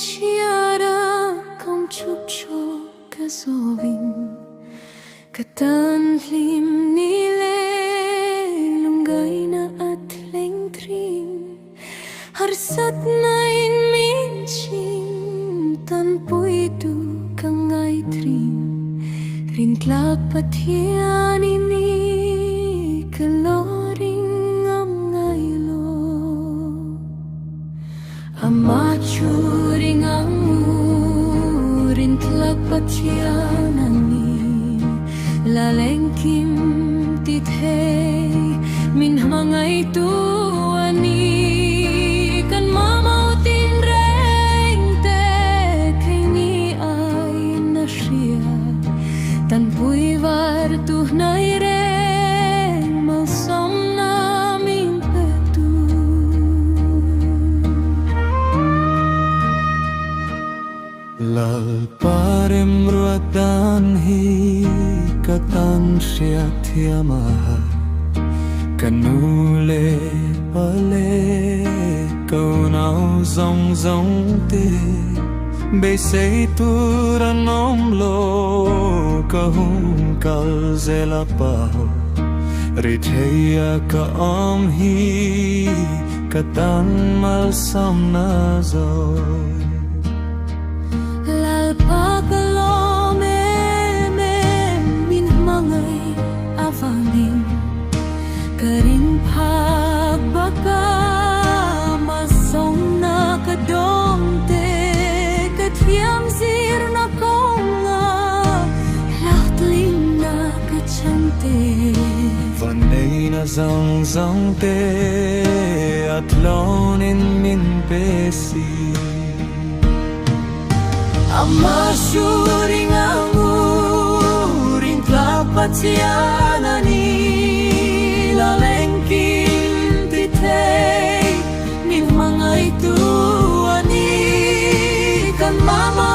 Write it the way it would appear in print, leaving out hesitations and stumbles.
chiara không chúc cho cả zovin cả tan lim ni le lungai na at leng trim harsat na in min chim tan pui tu kangai trim rin tlapat hian ini kaloring am ngai lo amachuring ang rin tlapat hian ani laleng kim tithei min mangai tu ani kan mamau tin reng te kay ni ay na siya tan pui var tu nai reng mau som na min petu lal parem ruatan hi katan siya thiamaha kanule pale câu nào rong rong tê bê say tu ra nom lo kahung kal zela pao ritheya ka om hi katan mal sam na zo lal pagalo me min mangai avaning karing pagbaka masong na kadong te kathiam zir na konga lahtling na kachante vanay na zong zong te at lonin min besi amashuring anguring tlapat siyanani laleng kim tithei min mangai tu ani kan mama